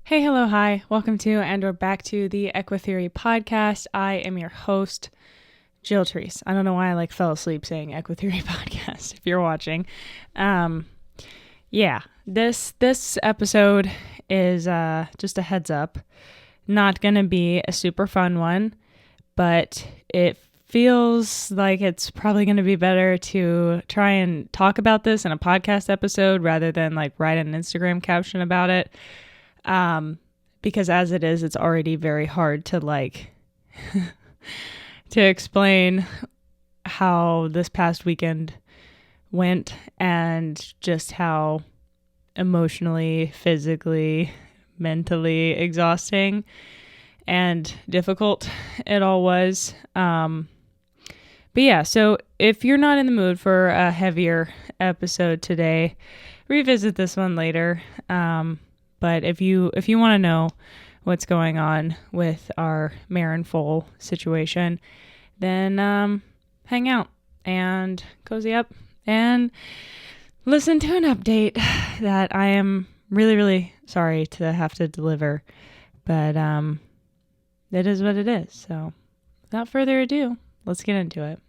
Hey, hello, hi. Welcome to and or back to the EquiTheory podcast. I am your host, Jill Treece. I don't know why I fell asleep saying EquiTheory podcast if you're watching. This episode is just a heads up. Not going to be a super fun one, but it feels like it's probably going to be better to try and talk about this in a podcast episode rather than write an Instagram caption about it. Because as it is, it's already very hard to to explain how this past weekend went and just how emotionally, physically, mentally exhausting and difficult it all was. But yeah, so if you're not in the mood for a heavier episode today, revisit this one later. But if you want to know what's going on with our Marin Foal situation, then hang out and cozy up and listen to an update that I am really, really sorry to have to deliver. But it is what it is. So without further ado, let's get into it.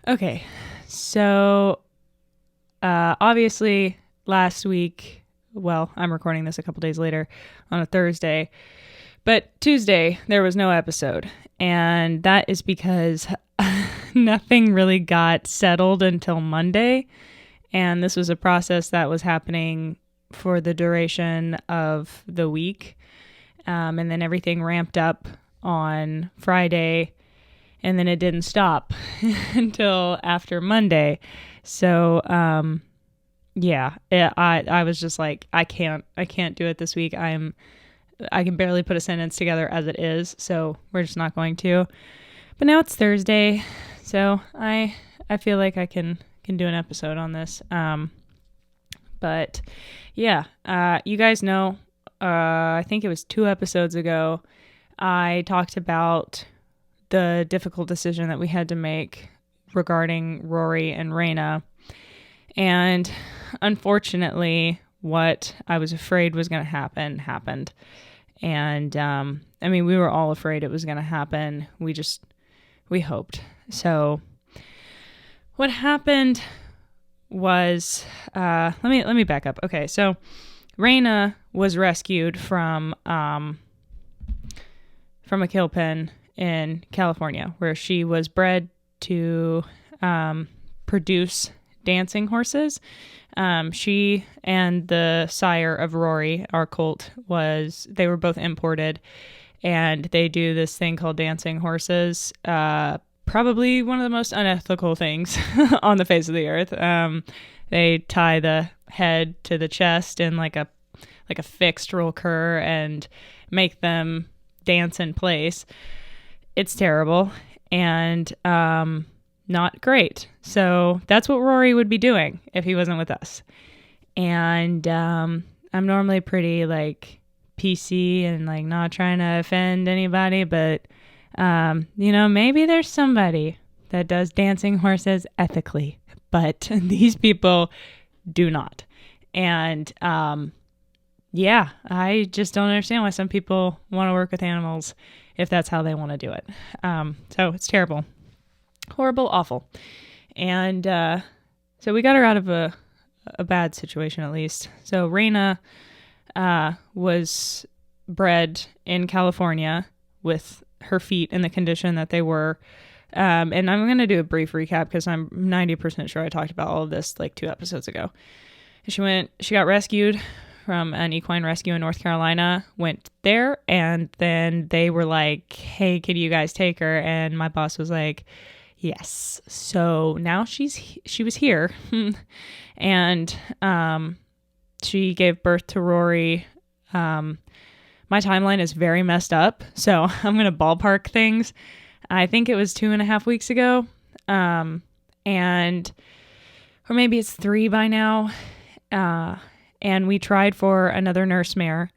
Okay, so obviously last week, well, I'm recording this a couple days later on a Thursday, but Tuesday there was no episode, and that is because nothing really got settled until Monday, and this was a process that was happening for the duration of the week, and then everything ramped up on Friday. And then it didn't stop until after Monday. So, I was just like, I can't do it this week. I can barely put a sentence together as it is. So we're just not going to. But now it's Thursday. So I feel like I can do an episode on this. But yeah, you guys know, I think it was 2 episodes ago, I talked about the difficult decision that we had to make regarding Rory and Reina. And unfortunately, what I was afraid was going to happen happened. And we were all afraid it was going to happen. We hoped. So what happened was, let me back up. Okay, so Reina was rescued from a kill pen in California, where she was bred to produce dancing horses. She and the sire of Rory, our colt, they were both imported, and they do this thing called dancing horses. Probably one of the most unethical things on the face of the earth. They tie the head to the chest in like a fixed roll cur and make them dance in place. It's terrible and not great. So that's what Rory would be doing if he wasn't with us. And I'm normally pretty PC and not trying to offend anybody, but maybe there's somebody that does dancing horses ethically, but these people do not. And I just don't understand why some people want to work with animals if that's how they want to do it. So it's terrible. Horrible, awful. And so we got her out of a bad situation, at least. So Reina was bred in California with her feet in the condition that they were. And I'm going to do a brief recap because I'm 90% sure I talked about all of this 2 episodes ago. She got rescued from an equine rescue in North Carolina, went there, and then they were like, hey, can you guys take her? And my boss was like, yes. So now she was here, and she gave birth to Rory. My timeline is very messed up, so I'm going to ballpark things. I think it was 2.5 weeks ago, or maybe it's 3 by now. And we tried for another nurse mare,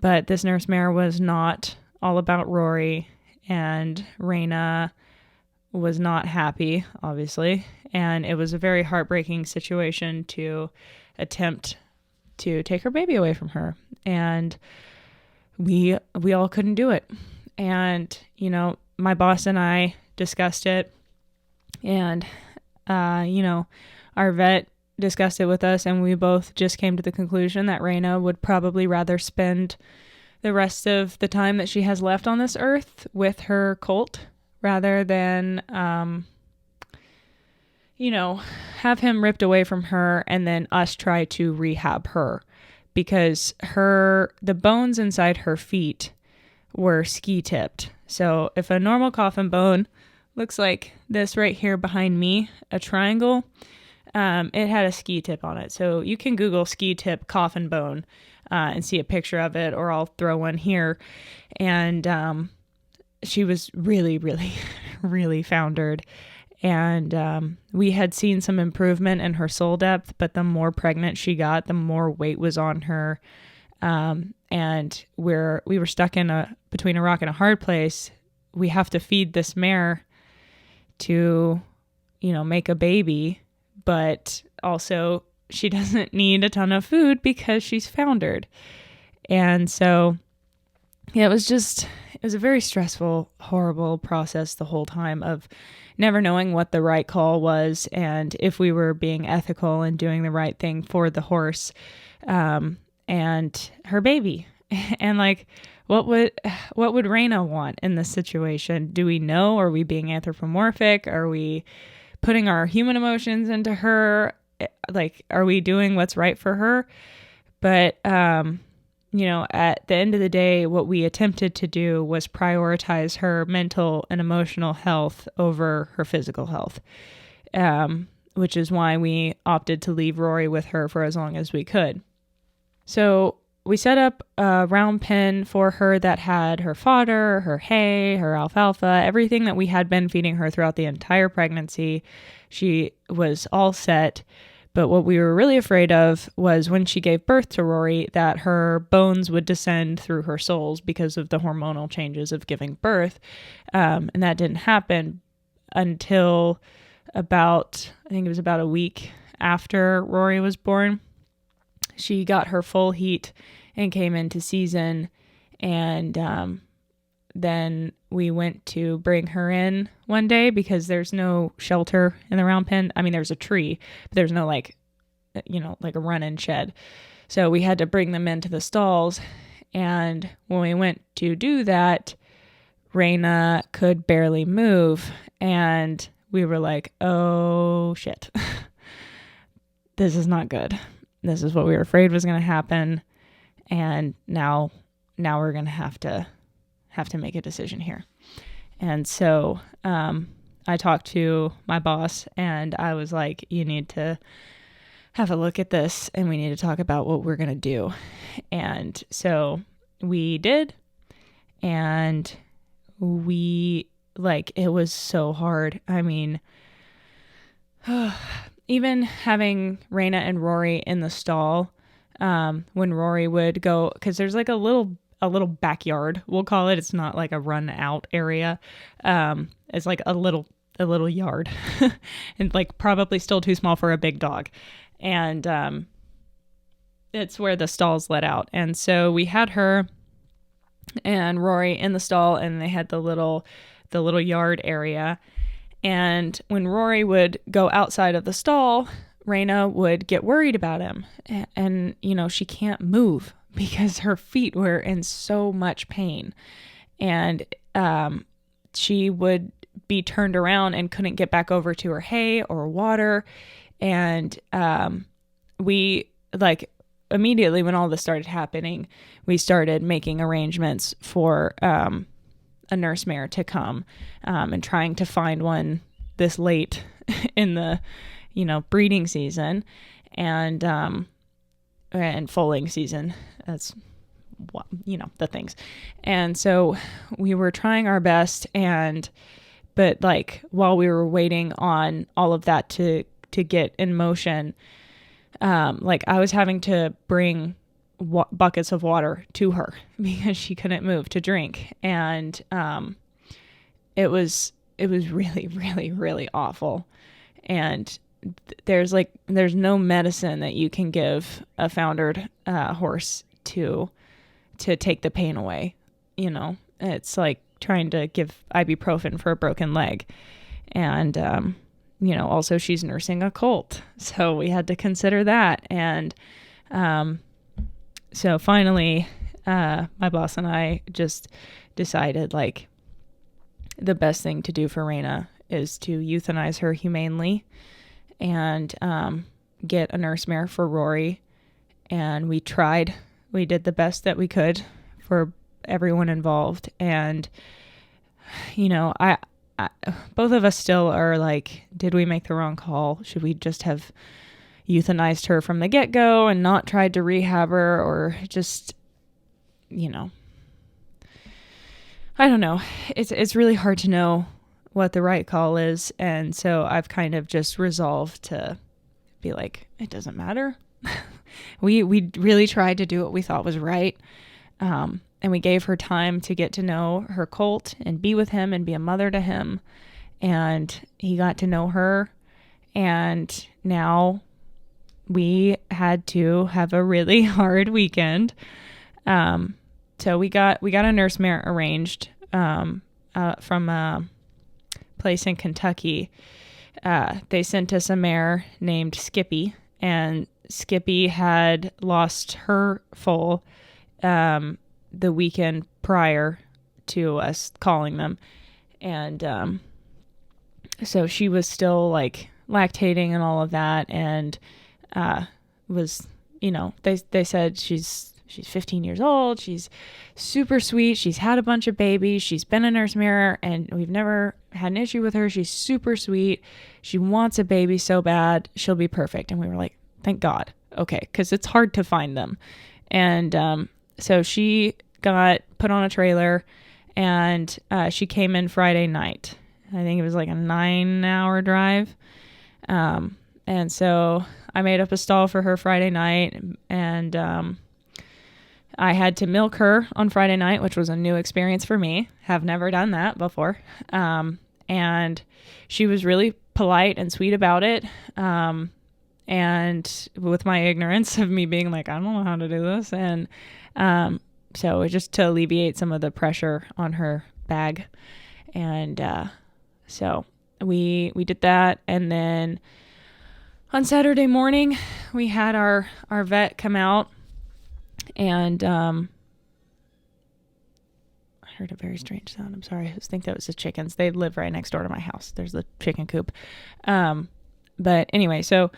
but this nurse mare was not all about Rory, and Reina was not happy, obviously. And it was a very heartbreaking situation to attempt to take her baby away from her. And we all couldn't do it. And, my boss and I discussed it, and, our vet discussed it with us, and we both just came to the conclusion that Reina would probably rather spend the rest of the time that she has left on this earth with her colt rather than, have him ripped away from her and then us try to rehab her, because the bones inside her feet were ski tipped. So if a normal coffin bone looks like this right here behind me, a triangle, it had a ski tip on it. So you can Google ski tip coffin bone and see a picture of it, or I'll throw one here. And she was really, really, really foundered. And we had seen some improvement in her soul depth, but the more pregnant she got, the more weight was on her. And we were stuck between a rock and a hard place. We have to feed this mare to, make a baby, but also she doesn't need a ton of food because she's foundered. And so, yeah, it was a very stressful, horrible process the whole time of never knowing what the right call was and if we were being ethical and doing the right thing for the horse, and her baby. And what would Reina want in this situation? Do we know? Are we being anthropomorphic? Are we putting our human emotions into her? Are we doing what's right for her? But, at the end of the day, what we attempted to do was prioritize her mental and emotional health over her physical health, which is why we opted to leave Rory with her for as long as we could. So we set up a round pen for her that had her fodder, her hay, her alfalfa, everything that we had been feeding her throughout the entire pregnancy. She was all set. But what we were really afraid of was when she gave birth to Rory, that her bones would descend through her soles because of the hormonal changes of giving birth. And that didn't happen until I think it was about a week after Rory was born. She got her full heat and came into season. And then we went to bring her in one day because there's no shelter in the round pen. I mean, there's a tree, but there's no like a run-in shed. So we had to bring them into the stalls. And when we went to do that, Reina could barely move. And we were like, oh shit, this is not good. This is what we were afraid was going to happen. And now we're going to have to make a decision here. And so I talked to my boss and I was like, you need to have a look at this and we need to talk about what we're going to do. And so we did. And it was so hard. I mean, even having Reina and Rory in the stall, when Rory would go, because there's like a little backyard, we'll call it. It's not like a run out area. It's like a little yard and like probably still too small for a big dog. And, it's where the stalls let out. And so we had her and Rory in the stall and they had the little yard area. And when Rory would go outside of the stall, Reina would get worried about him. And she can't move because her feet were in so much pain. And she would be turned around and couldn't get back over to her hay or water. And we immediately when all this started happening, we started making arrangements for a nurse mare to come, and trying to find one this late in the breeding season and foaling season. That's the things. And so we were trying our best, but while we were waiting on all of that to get in motion, Like I was having to bring buckets of water to her because she couldn't move to drink. And it was really, really, really awful. And there's no medicine that you can give a foundered horse to take the pain away. You know, it's like trying to give ibuprofen for a broken leg. And, you know, also she's nursing a colt. So we had to consider that. And so finally, my boss and I just decided like the best thing to do for Reina is to euthanize her humanely and get a nurse mare for Rory. And we did the best that we could for everyone involved. And, you know, I both of us still are like, did we make the wrong call? Should we just have euthanized her from the get-go and not tried to rehab her, or just, you know, I don't know. It's really hard to know what the right call is. And so I've kind of just resolved to be like, it doesn't matter. We really tried to do what we thought was right. And we gave her time to get to know her colt and be with him and be a mother to him. And he got to know her. And now we had to have a really hard weekend. So we got a nurse mare arranged from a place in Kentucky. They sent us a mare named Skippy, and Skippy had lost her foal the weekend prior to us calling them. And so she was still like lactating and all of that, and was, you know, they said she's 15 years old, she's super sweet, she's had a bunch of babies, she's been a nurse mare, and we've never had an issue with her. She's super sweet, she wants a baby so bad, she'll be perfect. And we were like, thank God. Okay, because it's hard to find them. And so she got put on a trailer, and she came in Friday night. I think it was like a 9-hour drive. And so I made up a stall for her Friday night, and I had to milk her on Friday night, which was a new experience for me. Have never done that before. And she was really polite and sweet about it. And with my ignorance of me being like, I don't know how to do this. And so just to alleviate some of the pressure on her bag. And so we did that. And then on Saturday morning, we had our vet come out. And I heard a very strange sound. I'm sorry. I think that was the chickens. They live right next door to my house. There's the chicken coop. But anyway, so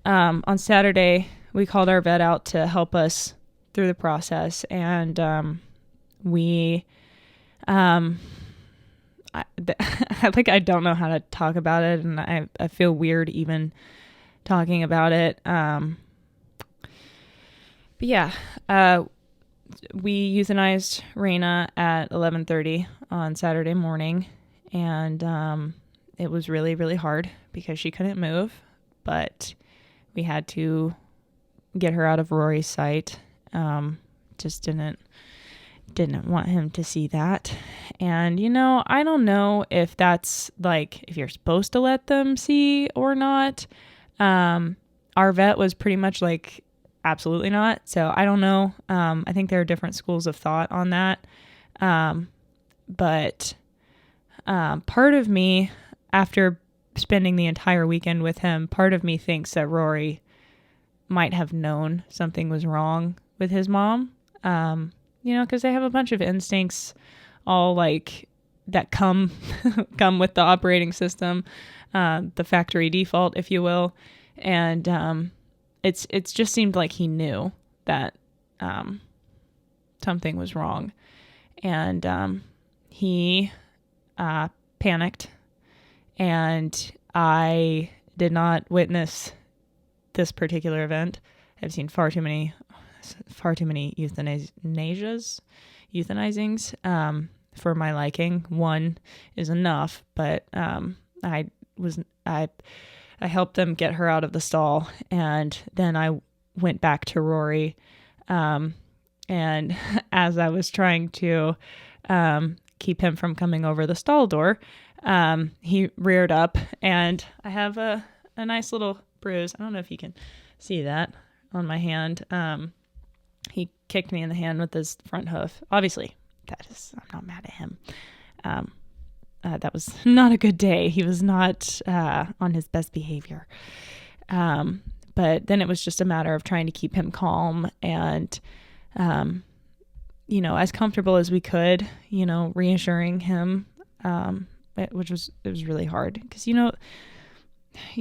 on Saturday, we called our vet out to help us through the process. And I don't know how to talk about it. And I feel weird even talking about it. But yeah, we euthanized Reina at 11:30 on Saturday morning, and it was really, really hard because she couldn't move, but we had to get her out of Rory's sight. Just didn't want him to see that. And, you know, I don't know if that's like, if you're supposed to let them see or not. Our vet was pretty much like, absolutely not. So I don't know. I think there are different schools of thought on that. But part of me, after spending the entire weekend with him, part of me thinks that Rory might have known something was wrong with his mom. You know, because they have a bunch of instincts all like that come with the operating system, the factory default, if you will. And it's just seemed like he knew that something was wrong, and he panicked, and I did not witness this particular event. I've seen far too many euthanizings for my liking. One is enough, but I I helped them get her out of the stall, and then I went back to Rory. And as I was trying to keep him from coming over the stall door, he reared up, and I have a nice little bruise. I don't know if you can see that on my hand. He kicked me in the hand with his front hoof. Obviously, I'm not mad at him. That was not a good day. He was not on his best behavior. But then it was just a matter of trying to keep him calm and, as comfortable as we could, reassuring him, it was really hard because, you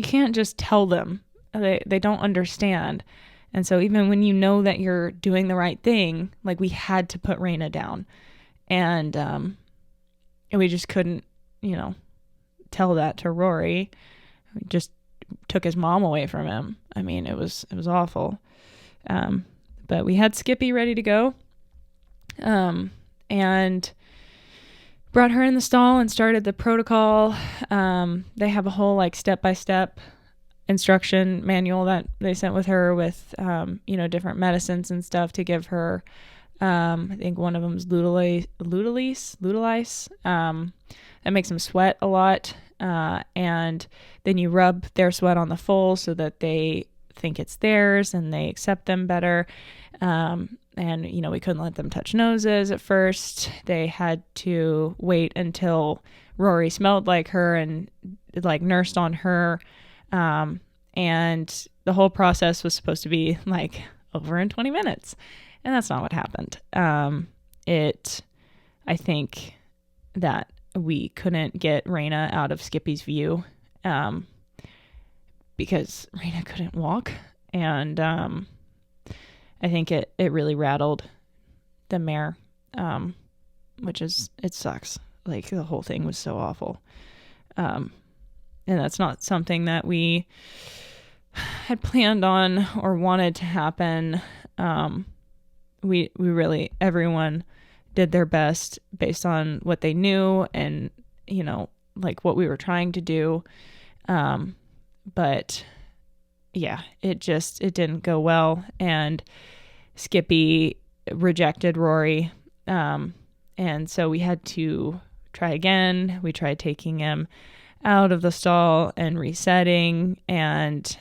can't just tell them. They don't understand. And so even when you know that you're doing the right thing, like, we had to put Reina down, and we just couldn't, tell that to Rory. We just took his mom away from him. I mean, it was awful. But we had Skippy ready to go, and brought her in the stall and started the protocol. They have a whole step-by-step instruction manual that they sent with her with, different medicines and stuff to give her. I think one of them is Ludalice. That makes them sweat a lot. And then you rub their sweat on the foal so that they think it's theirs and they accept them better. And, we couldn't let them touch noses at first. They had to wait until Rory smelled like her and nursed on her. And the whole process was supposed to be over in 20 minutes. And that's not what happened. I think that we couldn't get Reina out of Skippy's view, because Reina couldn't walk. And, I think it really rattled the mare, it sucks. The whole thing was so awful. And that's not something that we had planned on or wanted to happen. We really, everyone did their best based on what they knew and, what we were trying to do. But yeah, it didn't go well. And Skippy rejected Rory. And so we had to try again. We tried taking him out of the stall and resetting, and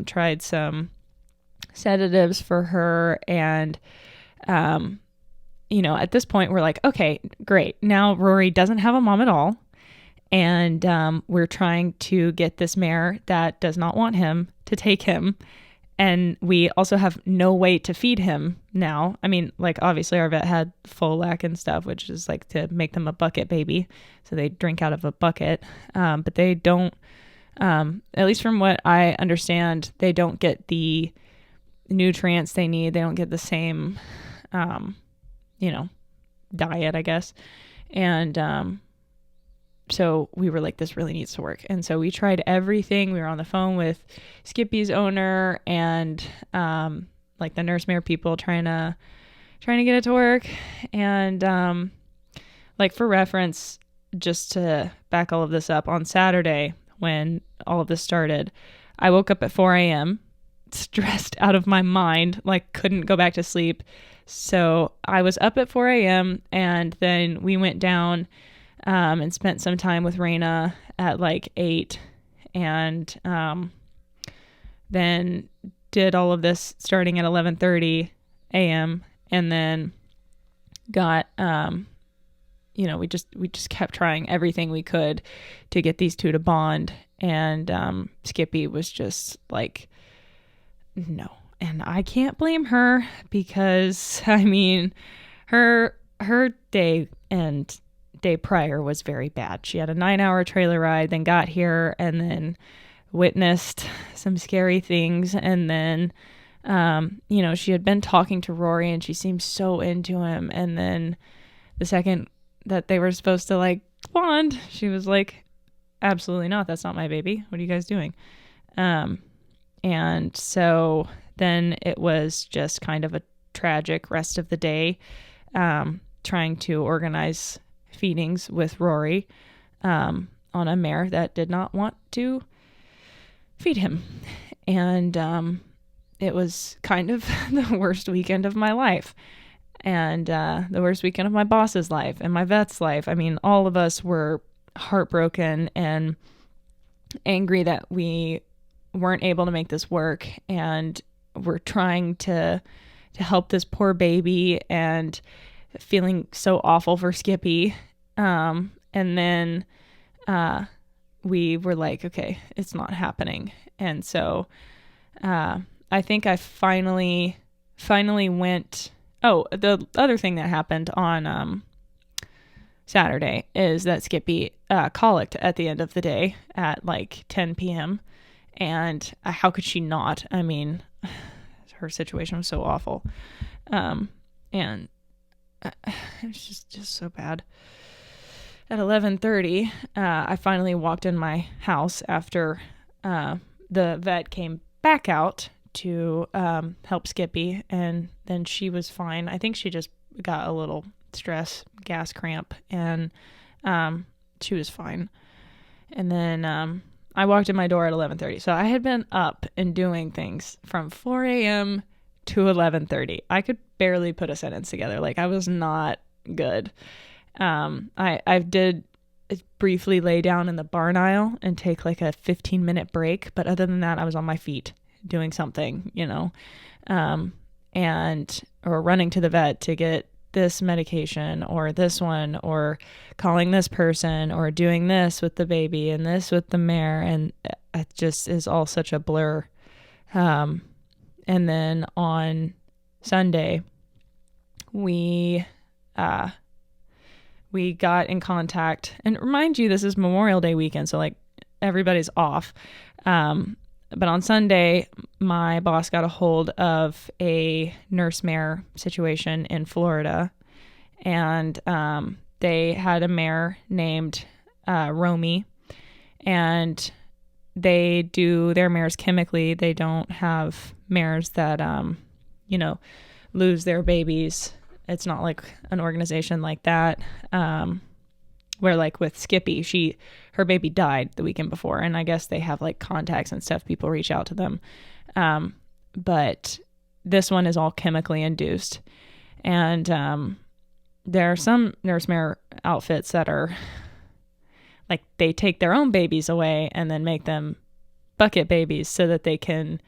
tried some sedatives for her. And, at this point we're like, okay, great. Now Rory doesn't have a mom at all. And we're trying to get this mare that does not want him to take him. And we also have no way to feed him now. I mean, obviously our vet had Folac and stuff, which is to make them a bucket baby. So they drink out of a bucket. But they don't, at least from what I understand, they don't get the nutrients they need. They don't get the same, diet, I guess. And so we were like, this really needs to work. And so we tried everything. We were on the phone with Skippy's owner and the nurse mare people trying to get it to work. And for reference, just to back all of this up, on Saturday when all of this started, I woke up at 4 a.m. stressed out of my mind, couldn't go back to sleep. So I was up at 4 a.m. and then we went down and spent some time with Reina at 8, and then did all of this starting at 11:30 a.m. and then got we just kept trying everything we could to get these two to bond, and Skippy was just no. And I can't blame her because her day and day prior was very bad. She had a 9-hour trailer ride, then got here and then witnessed some scary things. And then, she had been talking to Rory and she seemed so into him. And then the second that they were supposed to bond, she was like, absolutely not. That's not my baby. What are you guys doing? And so then it was just kind of a tragic rest of the day, trying to organize feedings with Rory on a mare that did not want to feed him. And it was kind of the worst weekend of my life, and the worst weekend of my boss's life and my vet's life. I mean, all of us were heartbroken and angry that we weren't able to make this work, and we're trying to help this poor baby and feeling so awful for Skippy. And then we were like, okay, it's not happening. And so I think I finally went. Oh, the other thing that happened on Saturday is that Skippy colicked at the end of the day at like 10 p.m. And how could she not? I mean, her situation was so awful. And it's just so bad. At 11:30, I finally walked in my house after the vet came back out to help Skippy, and then she was fine. I think she just got a little stress, gas cramp, and she was fine. And then I walked in my door at 11:30. So I had been up and doing things from 4 a.m. to 11:30. I could barely put a sentence together. Like, I was not good. I did briefly lay down in the barn aisle and take like a 15-minute break, but other than that, I was on my feet doing something, or running to the vet to get this medication or this one, or calling this person, or doing this with the baby and this with the mare, and it just is all such a blur. And then on Sunday, we got in contact, and remind you, this is Memorial Day weekend, so like everybody's off. But on Sunday, my boss got a hold of a nurse mare situation in Florida, and they had a mare named Romy, and they do their mares chemically. They don't have mares that, lose their babies. It's not like an organization like that, where like with Skippy, her baby died the weekend before, and I guess they have like contacts and stuff. People reach out to them. But this one is all chemically induced. And there are some nurse mare outfits that are like, they take their own babies away and then make them bucket babies so that they can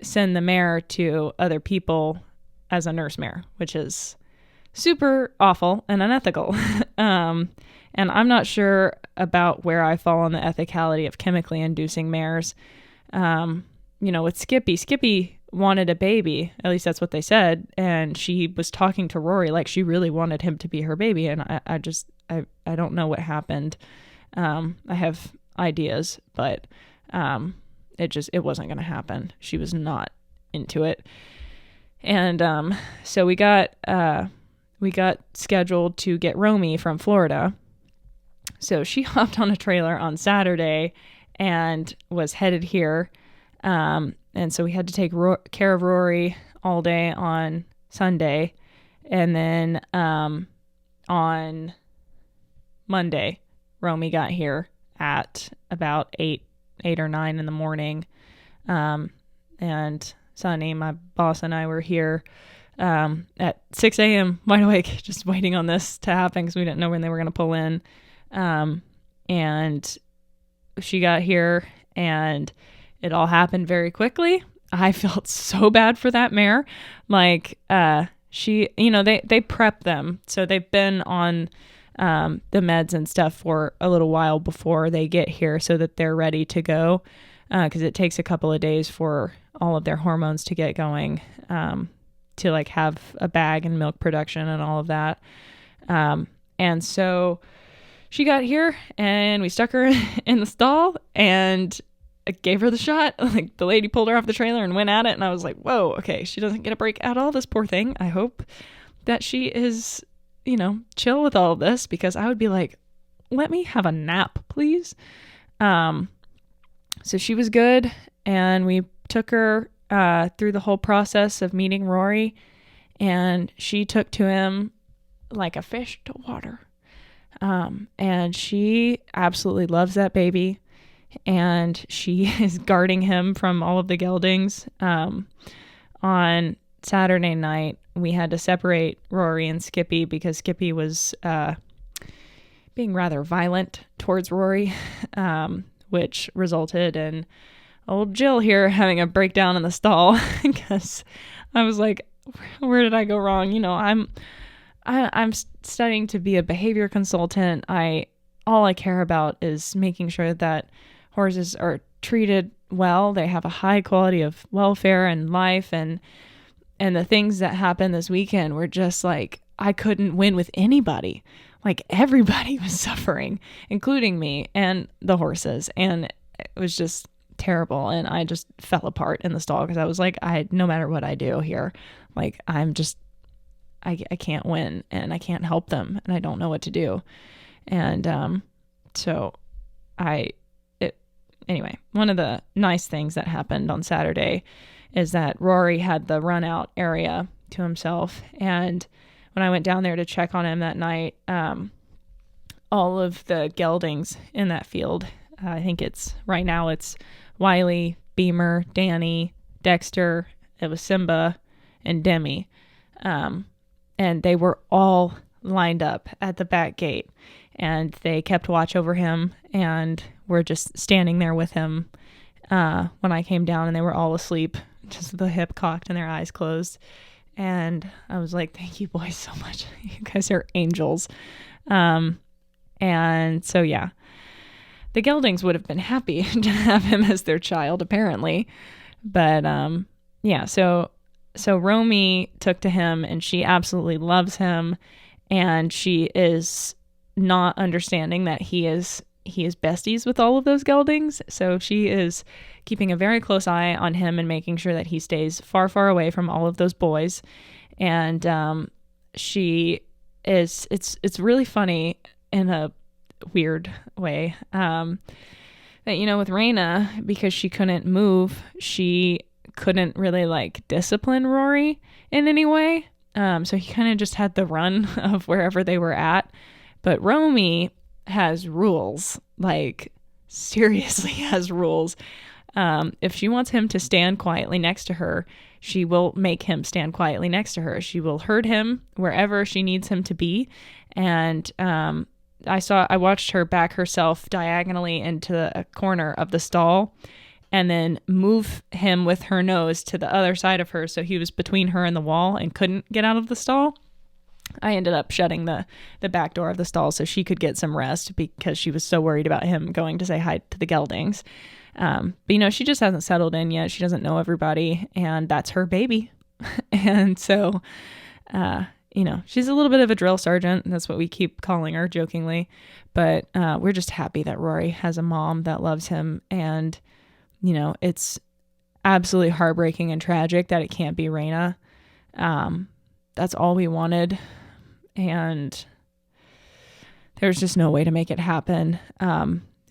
send the mare to other people as a nurse mare, which is super awful and unethical. And I'm not sure about where I fall on the ethicality of chemically inducing mares. With Skippy wanted a baby, at least that's what they said. And she was talking to Rory like she really wanted him to be her baby. And I don't know what happened. I have ideas, but it wasn't going to happen. She was not into it. And so we got scheduled to get Romy from Florida. So she hopped on a trailer on Saturday and was headed here. And so we had to take care of Rory all day on Sunday. And then on Monday, Romy got here at about 8 or 9 in the morning. And Sunny, my boss, and I were here at 6 a.m. wide awake, just waiting on this to happen because we didn't know when they were going to pull in. And she got here and it all happened very quickly. I felt so bad for that mare. Like, they prep them. So they've been on the meds and stuff for a little while before they get here so that they're ready to go. Because it takes a couple of days for all of their hormones to get going, to like have a bag and milk production and all of that. And so she got here and we stuck her in the stall and gave her the shot. Like, the lady pulled her off the trailer and went at it. And I was like, whoa, okay, she doesn't get a break at all, this poor thing. I hope that she is, chill with all of this, because I would be like, let me have a nap, please. So she was good, and we took her through the whole process of meeting Rory, and she took to him like a fish to water. And she absolutely loves that baby. and she is guarding him from all of the geldings. On Saturday night, we had to separate Rory and Skippy because Skippy was being rather violent towards Rory, which resulted in old Jill here having a breakdown in the stall because I was like, where did I go wrong? I'm studying to be a behavior consultant. All I care about is making sure that horses are treated well. They have a high quality of welfare and life, and the things that happened this weekend were just like, I couldn't win with anybody. Like, everybody was suffering, including me and the horses. And it was just terrible. And I just fell apart in the stall because I was like, no matter what I do here, like, I can't win and I can't help them and I don't know what to do. And anyway, one of the nice things that happened on Saturday is that Rory had the run out area to himself. And when I went down there to check on him that night, all of the geldings in that field, I think right now it's Wiley, Beamer, Danny, Dexter, it was Simba, and Demi. And they were all lined up at the back gate, and they kept watch over him and were just standing there with him when I came down, and they were all asleep, just the hip cocked and their eyes closed. And I was like, thank you boys so much. You guys are angels. And so, yeah, the geldings would have been happy to have him as their child, apparently. But yeah, so Romy took to him, and she absolutely loves him, and she is not understanding that he is besties with all of those geldings. So she is keeping a very close eye on him and making sure that he stays far, far away from all of those boys. And it's really funny in a weird way that, with Reina, because she couldn't move, she couldn't really like discipline Rory in any way. So he kind of just had the run of wherever they were at. But Romy has rules, like seriously has rules. If she wants him to stand quietly next to her, she will make him stand quietly next to her. She will herd him wherever she needs him to be. And I watched her back herself diagonally into a corner of the stall and then move him with her nose to the other side of her, so he was between her and the wall and couldn't get out of the stall. I ended up shutting the back door of the stall so she could get some rest because she was so worried about him going to say hi to the geldings. But, she just hasn't settled in yet. She doesn't know everybody, and that's her baby. And so, she's a little bit of a drill sergeant. That's what we keep calling her jokingly. But we're just happy that Rory has a mom that loves him. And, it's absolutely heartbreaking and tragic that it can't be Reina. That's all we wanted. And there's just no way to make it happen.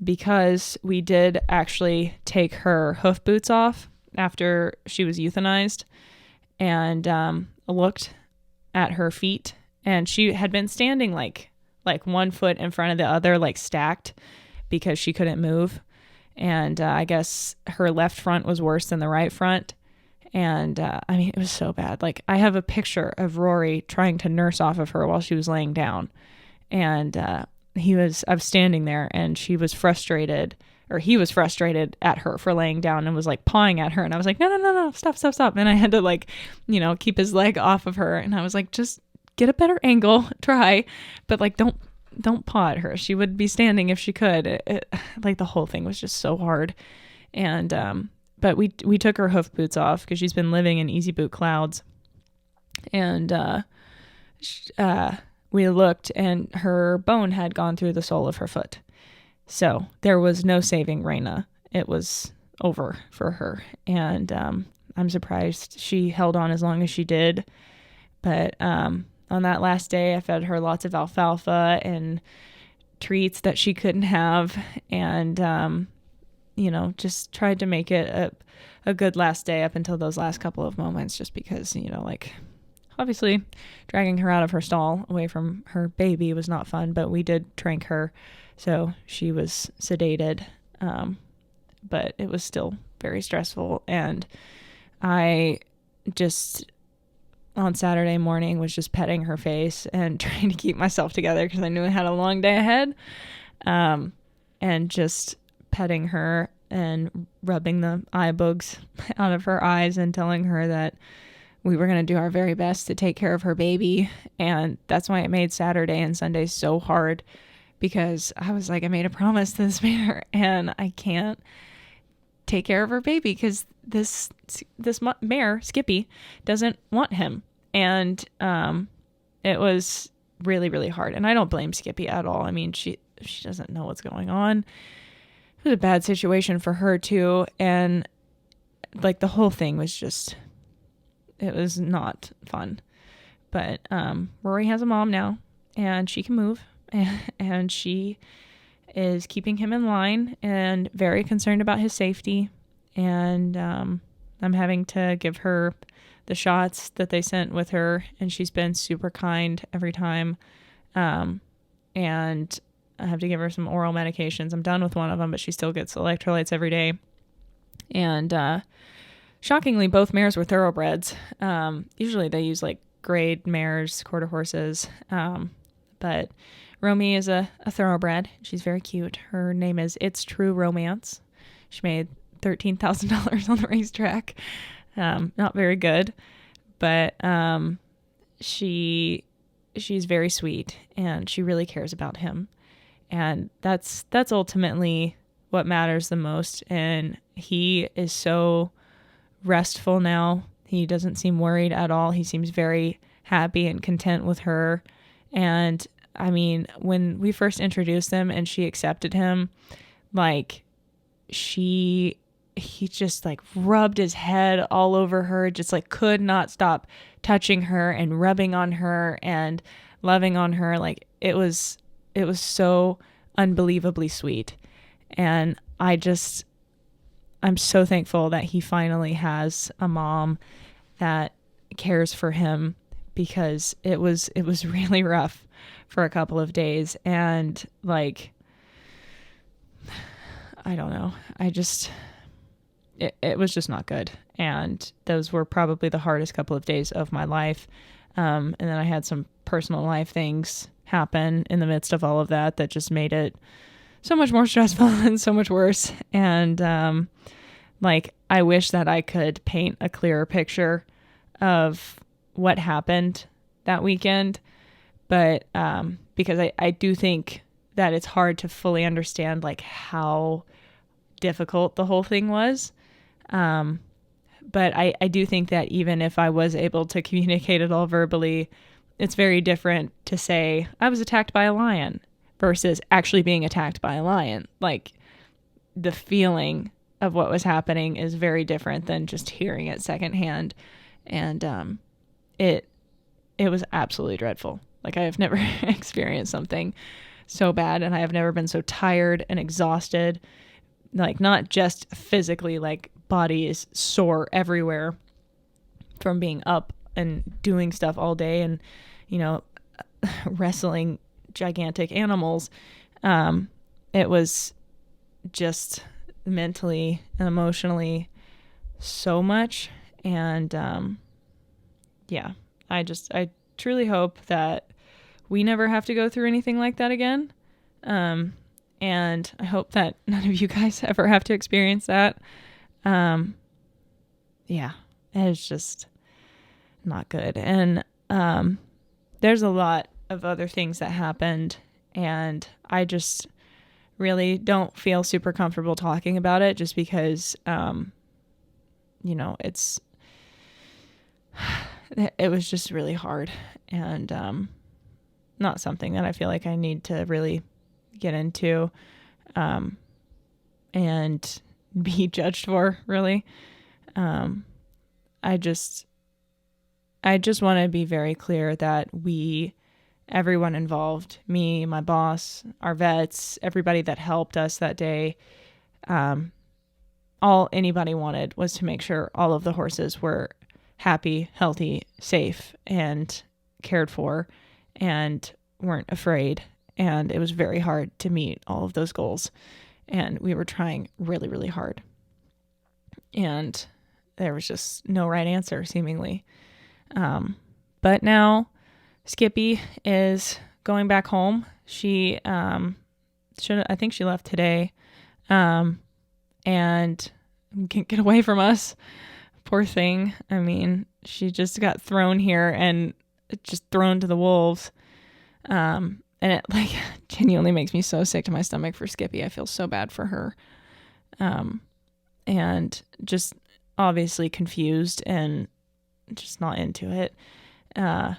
Because we did actually take her hoof boots off after she was euthanized, and looked at her feet, and she had been standing like 1 foot in front of the other, like stacked, because she couldn't move. And I guess her left front was worse than the right front. And it was so bad. Like, I have a picture of Rory trying to nurse off of her while she was laying down. And I was standing there, and he was frustrated at her for laying down and was like pawing at her. And I was like, no, stop. And I had to keep his leg off of her. And I was like, just get a better angle, try, but like, don't paw at her. She would be standing if she could. The whole thing was just so hard. And, but we took her hoof boots off because she's been living in easy boot clouds. And, we looked, and her bone had gone through the sole of her foot. So there was no saving Reina. It was over for her. And I'm surprised she held on as long as she did. But on that last day, I fed her lots of alfalfa and treats that she couldn't have. And, just tried to make it a good last day up until those last couple of moments, just because, obviously dragging her out of her stall away from her baby was not fun, but we did trank her. So she was sedated. but it was still very stressful. And I just on Saturday morning was just petting her face and trying to keep myself together because I knew I had a long day ahead. And just petting her and rubbing the eye bugs out of her eyes and telling her that we were going to do our very best to take care of her baby. And that's why it made Saturday and Sunday so hard, because I was like, I made a promise to this mare and I can't take care of her baby because this mare, Skippy, doesn't want him. And it was really, really hard. And I don't blame Skippy at all. I mean, she doesn't know what's going on. It was a bad situation for her too. And like the whole thing was just, it was not fun. But Rory has a mom now and she can move, and she is keeping him in line and very concerned about his safety. And I'm having to give her the shots that they sent with her, and she's been super kind every time. And I have to give her some oral medications. I'm done with one of them, but she still gets electrolytes every day. And shockingly, both mares were thoroughbreds. Usually they use like grade mares, quarter horses. But Romy is a thoroughbred. She's very cute. Her name is It's True Romance. She made $13,000 on the racetrack. Not very good, but she's very sweet and she really cares about him. And that's ultimately what matters the most. And he is so restful now. He doesn't seem worried at all. He seems very happy and content with her. And I mean, when we first introduced them and she accepted him, like he just like rubbed his head all over her, just like could not stop touching her and rubbing on her and loving on her. Like it was so unbelievably sweet. And I'm so thankful that he finally has a mom that cares for him, because it was really rough for a couple of days. And like, I don't know. It was just not good. And those were probably the hardest couple of days of my life. And then I had some personal life things happen in the midst of all of that just made it so much more stressful and so much worse. And like, I wish that I could paint a clearer picture of what happened that weekend. But because I do think that it's hard to fully understand like how difficult the whole thing was. But I do think that even if I was able to communicate it all verbally, it's very different to say I was attacked by a lion versus actually being attacked by a lion. Like the feeling of what was happening is very different than just hearing it secondhand. And it was absolutely dreadful. Like I have never experienced something so bad, and I have never been so tired and exhausted. Like not just physically, like body is sore everywhere from being up and doing stuff all day and, you know, wrestling gigantic animals. It was just mentally and emotionally so much. And yeah, I truly hope that we never have to go through anything like that again. And I hope that none of you guys ever have to experience that. Yeah, it's just not good. And there's a lot of other things that happened, and I just really don't feel super comfortable talking about it just because, you know, it was just really hard, and not something that I feel like I need to really get into and be judged for, really. I just want to be very clear that everyone involved, me, my boss, our vets, everybody that helped us that day, all anybody wanted was to make sure all of the horses were happy, healthy, safe, and cared for, and weren't afraid. And it was very hard to meet all of those goals. and we were trying really, really hard. And there was just no right answer, seemingly. But now Skippy is going back home. She I think she left today, and can't get away from us. Poor thing. I mean, she just got thrown here and just thrown to the wolves. And it like genuinely makes me so sick to my stomach for Skippy. I feel so bad for her. And just obviously confused and just not into it.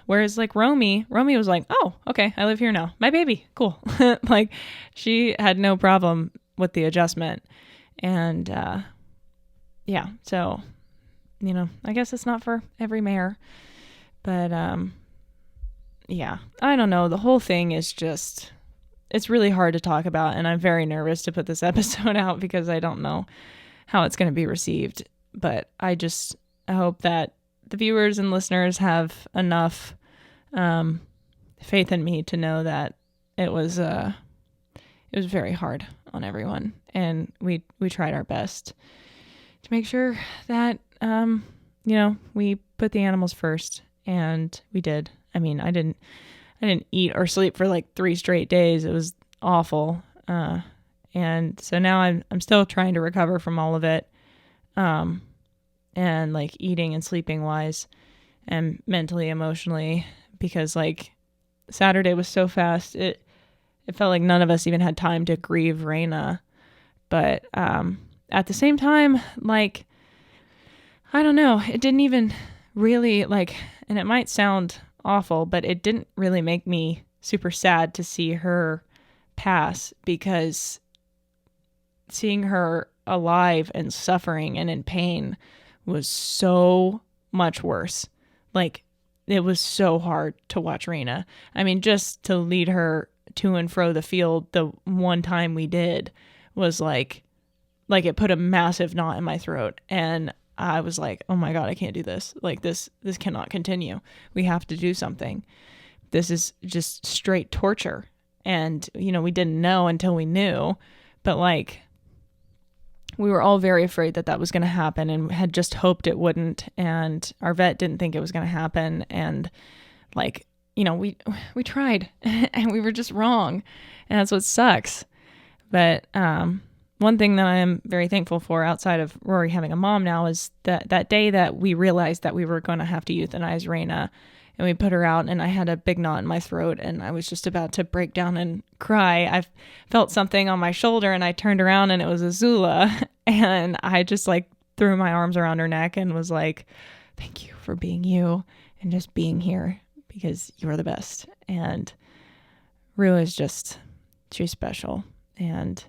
Whereas like Romy was like, oh, okay, I live here now. My baby. Cool. Like she had no problem with the adjustment. And, yeah, so, I guess it's not for every mare, but, yeah, I don't know. The whole thing is just, it's really hard to talk about. And I'm very nervous to put this episode out because I don't know how it's going to be received. But I hope that the viewers and listeners have enough faith in me to know that it was very hard on everyone, and we tried our best to make sure that we put the animals first, and we did. I mean, I didn't eat or sleep for like 3 straight days. It was awful, and so now I'm still trying to recover from all of it. And like eating and sleeping wise and mentally, emotionally, because like Saturday was so fast. It felt like none of us even had time to grieve Reina. But, at the same time, like, I don't know, it didn't even really like, and it might sound awful, but it didn't really make me super sad to see her pass, because seeing her alive and suffering and in pain was so much worse. Like, it was so hard to watch Reina. I mean, just to lead her to and fro the field the one time we did was like it put a massive knot in my throat. And I was like, oh my God, I can't do this. Like this cannot continue. We have to do something. This is just straight torture. And, we didn't know until we knew, but like, we were all very afraid that was going to happen and had just hoped it wouldn't. And our vet didn't think it was going to happen. And like, we tried and we were just wrong. And that's what sucks. But, one thing that I am very thankful for outside of Rory having a mom now is that day that we realized that we were going to have to euthanize Reina, and we put her out, and I had a big knot in my throat and I was just about to break down and cry. I felt something on my shoulder and I turned around and it was Azula, and I just like threw my arms around her neck and was like, thank you for being you and just being here, because you are the best. And Rue is she's special. And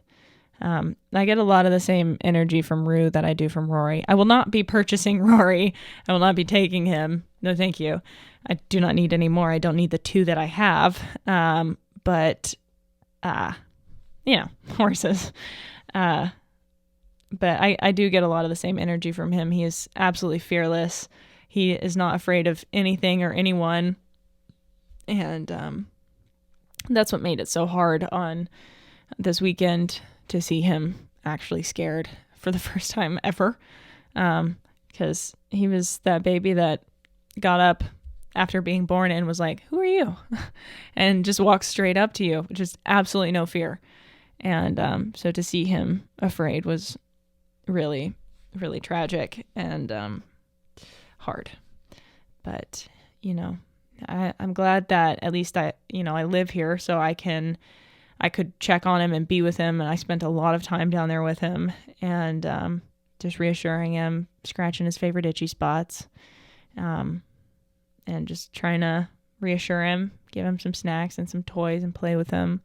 I get a lot of the same energy from Rue that I do from Rory. I will not be purchasing Rory. I will not be taking him. No, thank you. I do not need any more. I don't need the 2 that I have. But horses. But I do get a lot of the same energy from him. He is absolutely fearless. He is not afraid of anything or anyone. And that's what made it so hard on this weekend, to see him actually scared for the first time ever. Because he was that baby that got up after being born and was like, who are you? And just walked straight up to you, just absolutely no fear. And so to see him afraid was really, really tragic and hard. But, I'm glad that at least I live here, so I could check on him and be with him. And I spent a lot of time down there with him, and just reassuring him, scratching his favorite itchy spots, and just trying to reassure him, give him some snacks and some toys and play with him.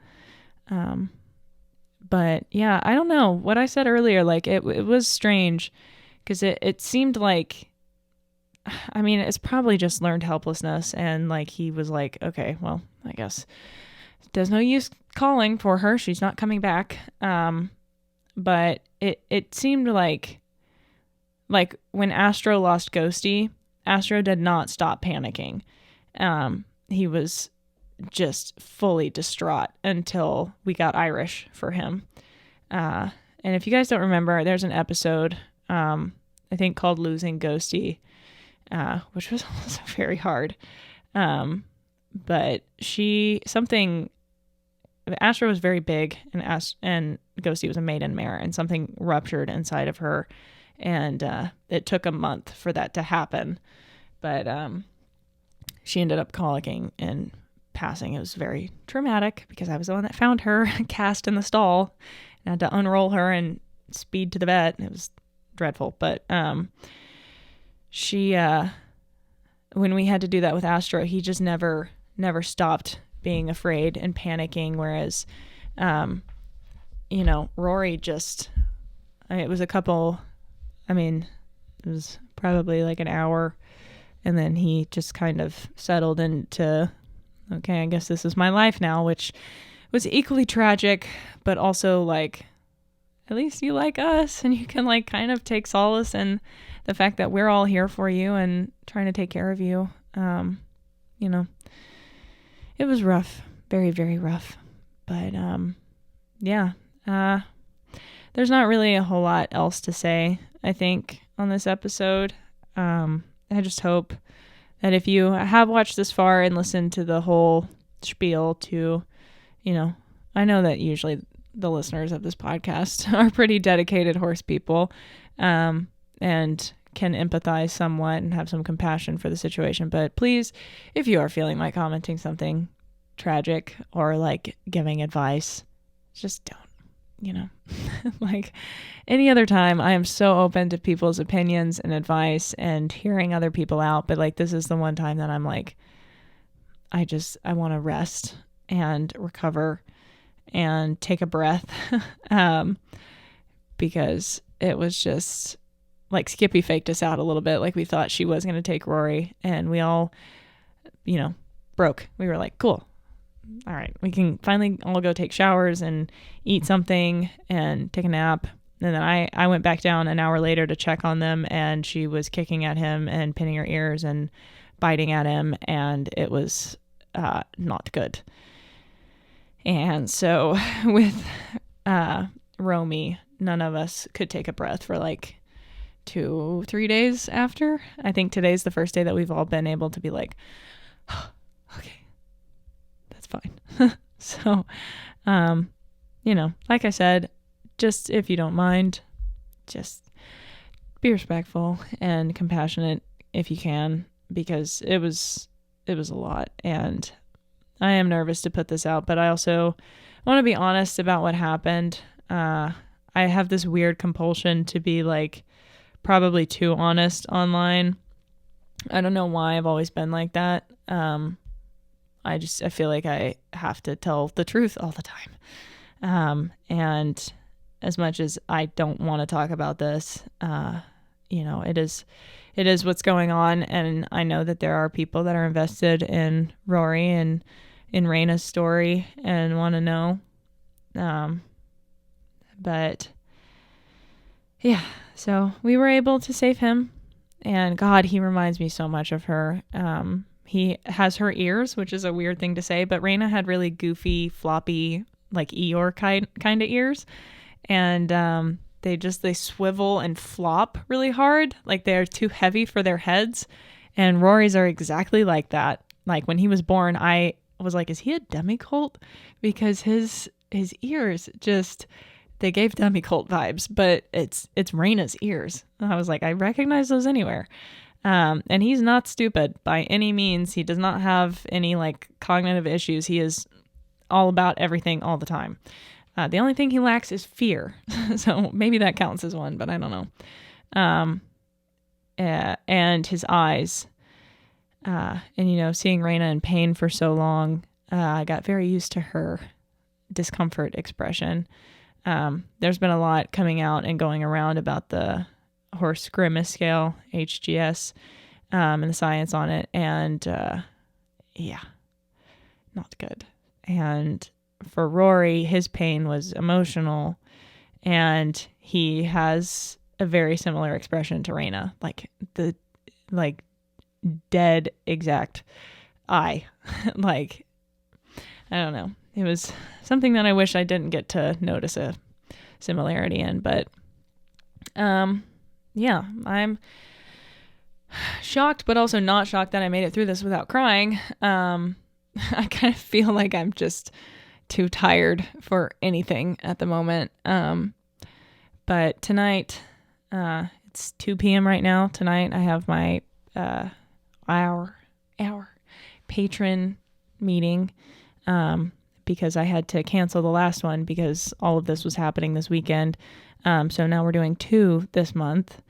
But yeah, I don't know what I said earlier. Like it was strange, because it seemed like, I mean, it's probably just learned helplessness. And like, he was like, okay, well, I guess there's no use calling for her. She's not coming back. But it seemed like when Astro lost Ghosty, Astro did not stop panicking. He was just fully distraught until we got Irish for him. And if you guys don't remember, there's an episode, I think called Losing Ghosty, which was also very hard. But Astra was very big, and Ghosty was a maiden mare, and something ruptured inside of her, and it took a month for that to happen. But she ended up colicking and passing. It was very traumatic because I was the one that found her cast in the stall and had to unroll her and speed to the vet. It was dreadful. But she, when we had to do that with Astra, he just never stopped being afraid and panicking. Whereas, Rory just, it was it was probably like an hour, and then he just kind of settled into, okay, I guess this is my life now, which was equally tragic, but also like, at least you like us and you can like kind of take solace in the fact that we're all here for you and trying to take care of you. It was rough, very, very rough, but there's not really a whole lot else to say, I think, on this episode. I just hope that if you have watched this far and listened to the whole spiel to, I know that usually the listeners of this podcast are pretty dedicated horse people, and can empathize somewhat and have some compassion for the situation. But please, if you are feeling like commenting something tragic or like giving advice, just don't. Like any other time, I am so open to people's opinions and advice and hearing other people out. But like, this is the one time that I'm like, I want to rest and recover and take a breath. Because it was just like Skippy faked us out a little bit. Like we thought she was going to take Rory, and we all, broke. We were like, cool. All right, we can finally all go take showers and eat something and take a nap. And then I went back down an hour later to check on them, and she was kicking at him and pinning her ears and biting at him, and it was not good. And so with Romy, none of us could take a breath for like 2-3 days after. I think today's the first day that we've all been able to be like, oh, okay, that's fine. So, like I said, just if you don't mind, just be respectful and compassionate if you can, because it was a lot, and I am nervous to put this out, but I also want to be honest about what happened. I have this weird compulsion to be like probably too honest online. I don't know why I've always been like that. I feel like I have to tell the truth all the time. And as much as I don't want to talk about this, it is what's going on. And I know that there are people that are invested in Rory and in Reina's story and want to know. But yeah, so we were able to save him, and God, he reminds me so much of her. He has her ears, which is a weird thing to say, but Reina had really goofy, floppy, like Eeyore kind of ears. And they swivel and flop really hard. Like they're too heavy for their heads. And Rory's are exactly like that. Like when he was born, I was like, is he a demi-colt? Because his ears just, they gave demi-colt vibes, but it's Reina's ears. And I was like, I recognize those anywhere. And he's not stupid by any means. He does not have any like cognitive issues. He is all about everything all the time. The only thing he lacks is fear. So maybe that counts as one, but I don't know. And his eyes, and seeing Reina in pain for so long, I got very used to her discomfort expression. There's been a lot coming out and going around about the horse grimace scale, HGS, and the science on it. And, not good. And for Rory, his pain was emotional, and he has a very similar expression to Reina, like the dead exact eye. I don't know. It was something that I wish I didn't get to notice a similarity in. But yeah, I'm shocked, but also not shocked that I made it through this without crying. I kind of feel like I'm just too tired for anything at the moment. But tonight, it's 2 p.m. right now. Tonight I have my hour patron meeting, because I had to cancel the last one because all of this was happening this weekend. So now we're doing 2 this month.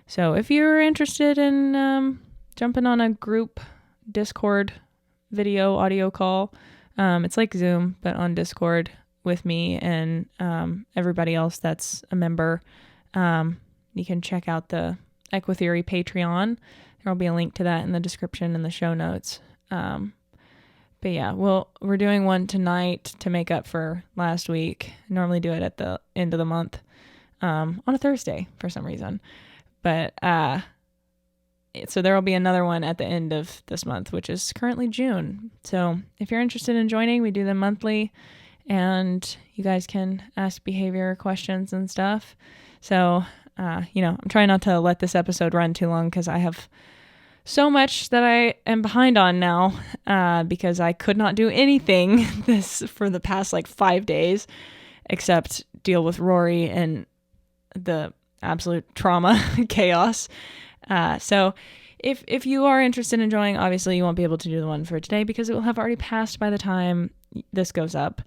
So if you're interested in jumping on a group Discord video audio call, it's like Zoom, but on Discord with me and everybody else that's a member, you can check out the EquiTheory Patreon. There'll be a link to that in the description and the show notes. But yeah, we're doing one tonight to make up for last week. Normally do it at the end of the month, on a Thursday for some reason. But so there will be another one at the end of this month, which is currently June. So if you're interested in joining, we do them monthly, and you guys can ask behavior questions and stuff. So, I'm trying not to let this episode run too long because I have so much that I am behind on now, because I could not do anything for the past 5 days except deal with Rory and the absolute trauma chaos. So if you are interested in joining, obviously you won't be able to do the one for today because it will have already passed by the time this goes up.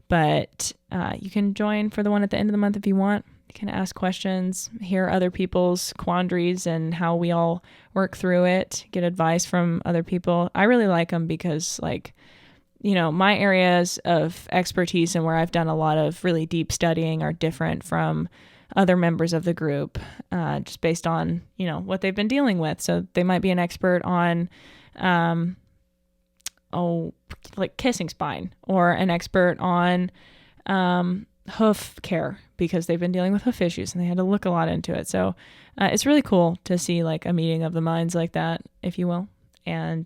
But you can join for the one at the end of the month if you want. You can ask questions, hear other people's quandaries and how we all work through it, get advice from other people. I really like them because, my areas of expertise and where I've done a lot of really deep studying are different from other members of the group, just based on, what they've been dealing with. So they might be an expert on, kissing spine, or an expert on hoof care because they've been dealing with hoof issues and they had to look a lot into it. So it's really cool to see a meeting of the minds like that, if you will. And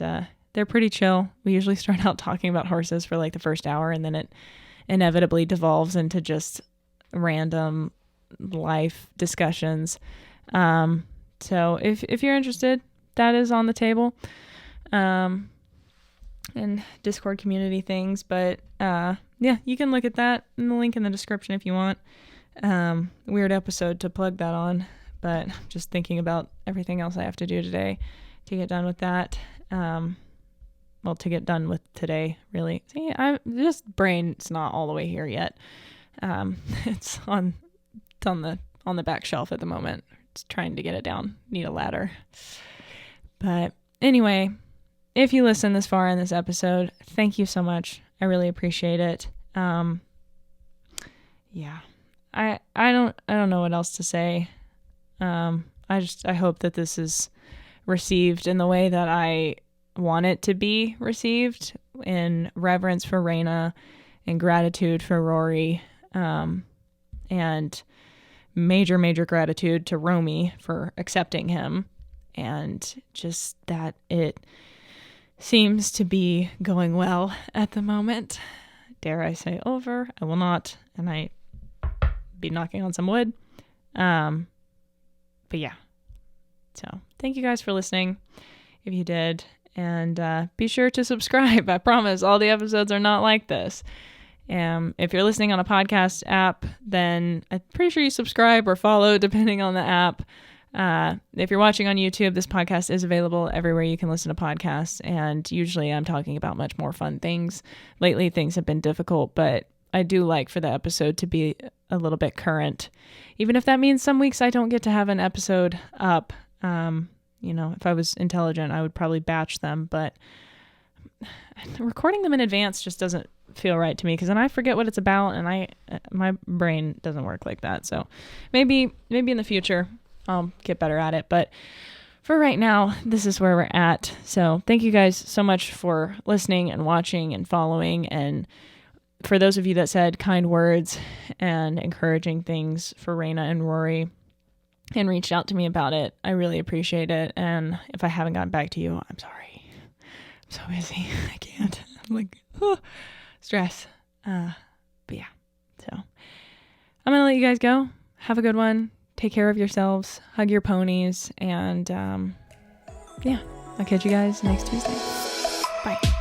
they're pretty chill. We usually start out talking about horses for the first hour, and then it inevitably devolves into just random life discussions. So if you're interested, that is on the table, and Discord community things. But yeah, you can look at that in the link in the description if you want. Weird episode to plug that on, but just thinking about everything else I have to do today to get done with that. To get done with today, really. See, brain's not all the way here yet. It's on the back shelf at the moment. Just trying to get it down. Need a ladder. But anyway, if you listen this far in this episode, thank you so much. I really appreciate it. Yeah. I don't know what else to say. I hope that this is received in the way that I want it to be received, in reverence for Reina and gratitude for Rory, and major gratitude to Romy for accepting him, and just that it seems to be going well at the moment. Dare I say over? I will not, and I be knocking on some wood. But yeah. So thank you guys for listening, if you did, and be sure to subscribe. I promise all the episodes are not like this. If you're listening on a podcast app, then I'm pretty sure you subscribe or follow, depending on the app. If you're watching on YouTube, this podcast is available everywhere you can listen to podcasts, and usually I'm talking about much more fun things. Lately, things have been difficult, but I do like for the episode to be a little bit current, even if that means some weeks I don't get to have an episode up. If I was intelligent, I would probably batch them, but recording them in advance just doesn't feel right to me, because then I forget what it's about, and my brain doesn't work like that. So maybe in the future I'll get better at it, but for right now, this is where we're at. So thank you guys so much for listening and watching and following, and for those of you that said kind words and encouraging things for Reina and Rory and reached out to me about it, I really appreciate it. And if I haven't gotten back to you, I'm sorry. I'm so busy. I can't. I'm stress. But yeah. So I'm going to let you guys go. Have a good one. Take care of yourselves. Hug your ponies. And yeah, I'll catch you guys next Tuesday. Bye.